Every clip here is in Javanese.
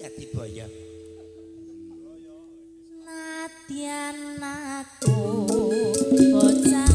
dadi boyo. Nadyan aku bocah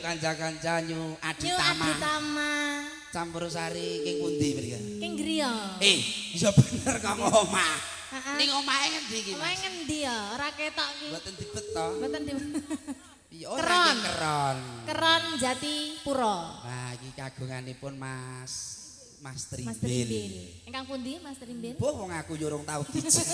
kanca-kanca nyu Aditama. Campur sari king pundi mriki? King griya. Iya bener kok omah. Ning omahe ngendi iki? Omahe ngendi ya? Ora ketok iki. Mboten dibet to. Mboten di. Iya ora keron. Keron Jati Pura. Nah, iki kagunganipun Mas Trimbil. Mas Trimbil. Ingkang pundi Mas Trimbil? Boh wong aku yo urung tau dijak.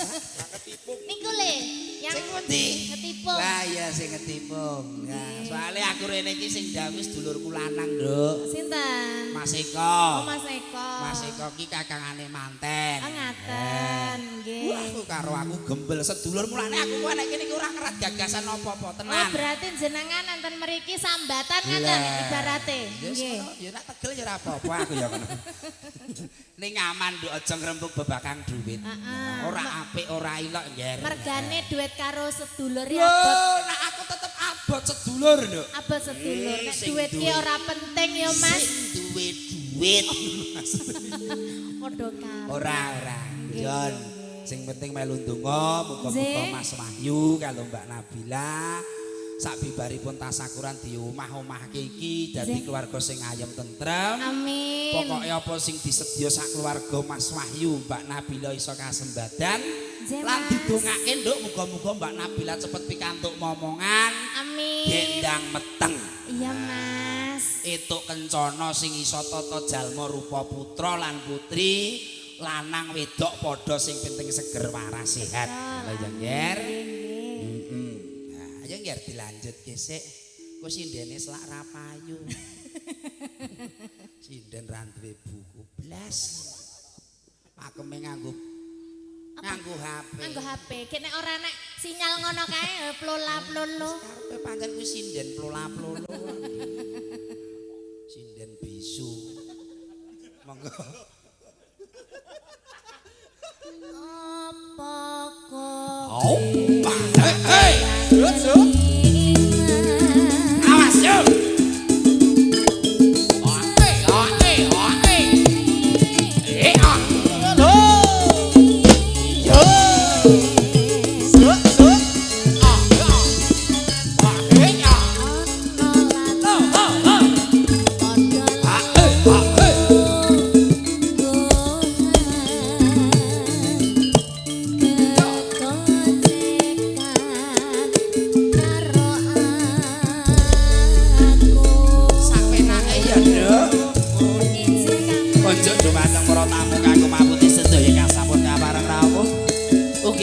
Niku le, yang sing pundi? Ngetipung. Lah iya sing ngetipung. Ya, soalnya aku rene iki sing dawuh sedulurku lanang, Nduk. Sinten? Mas Eko. Oh, Mas Eko. Mas Eko ki kakangane manten. Oh, ngaten, nggih. Wah, aku karo aku gembel sedulur mulane aku kok nek kene iki ora ngerat gagasan apa-apa tenan. Oh, berarti jenengan enten mriki sambatan ngaten ibarate. Nggih. Ya nek tegel ya ora apa-apa aku ya kono. Ning aman nduk aja ngrembug babakan duit. Ora apik ora ilok nggih. Mergane duit karo sedulur ya abot. abot. Nek aku tetep abot sedulur nduk. Abot sedulur. Nek duit ki ora penting ya Mas. Sing duwe duit. Padha karo. Ora. Jon. Sing penting melu ndonga muga-muga Mas Wahyu karo Mbak Nabila sak bibaripun tasakuran di omah-omahke iki dadi keluarga sing ayem tentrem. Amin. Pokoke apa sing disedya sak keluarga Mas Wahyu, Mbak Nabila iso kasembadan. Lan didongake nduk muga-muga Mbak Nabila cepet pikantuk momongan. Amin. Gendang meteng. Iya Mas. Etuk kencana sing iso tata jalma rupa putra lan putri, lanang wedok padha sing penting seger waras sehat. Lha ya Nger. Ayo Nger dilanjut gesek. Ku sindene selak ra payu. Sinden ra duwe buku blas. Pakeme nganggo HP. Nganggo HP. Ki nek ora nek sinyal ngono kae plola-plolo. Karepe pancen ku sinden plola-plolo. Sinden bisu. Monggo. Apa kok? Oh, hey, awas yo.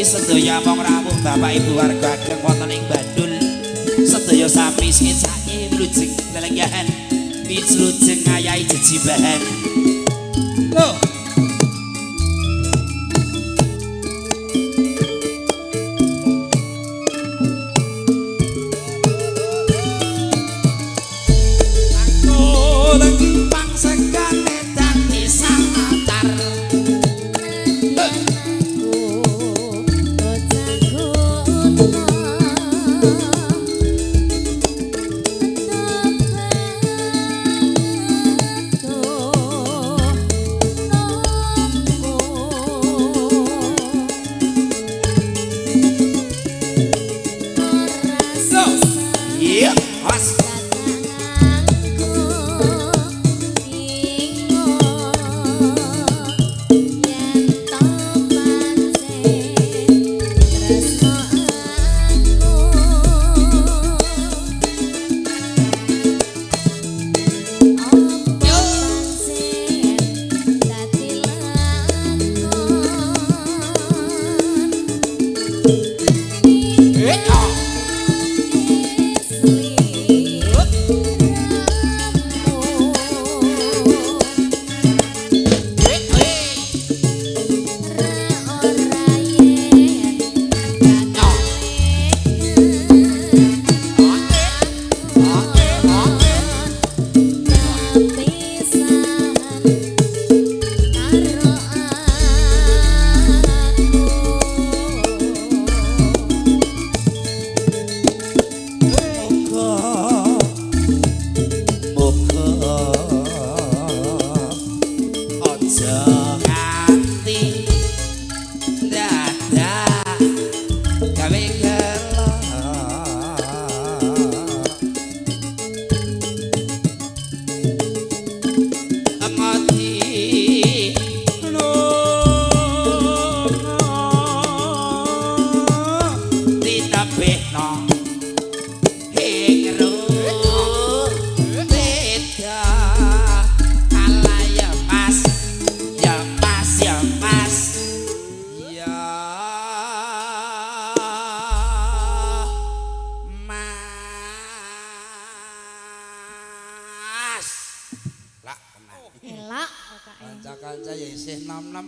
Sedaya mong rawuh Bapak Ibu warga ageng wonten ing Bandul. Sedaya sami sketsake mlujeng lelenggahan. Miclujeng ngayahi jejibahan. Loh.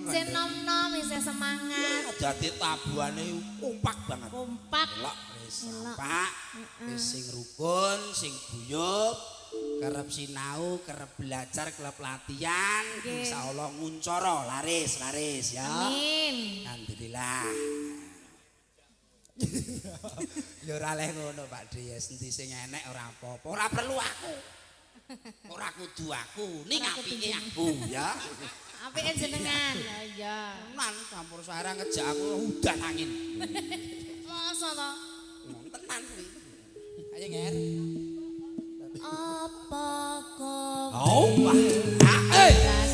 Sing nom-nom isih semangat. Dadi tabuhane kompak banget. Kompak. Elok wis kompak. Wis sing rukun, sing guyub, kerep sinau, kerep belajar, kerep latihan. Insyaallah nguncara laris ya. Amin. Alhamdulillah. Ya ora leh ngono Pak De, ya endi sing enek ora apa-apa, ora perlu aku. Ora kudu aku, ning apike aku ya. Apike jenengan. Ya iya. Tenan campur sarang ngejak aku udan angin. Masa to? Tenan kuwi. Ayo Nger. Apa kok Oh, wah. Ah,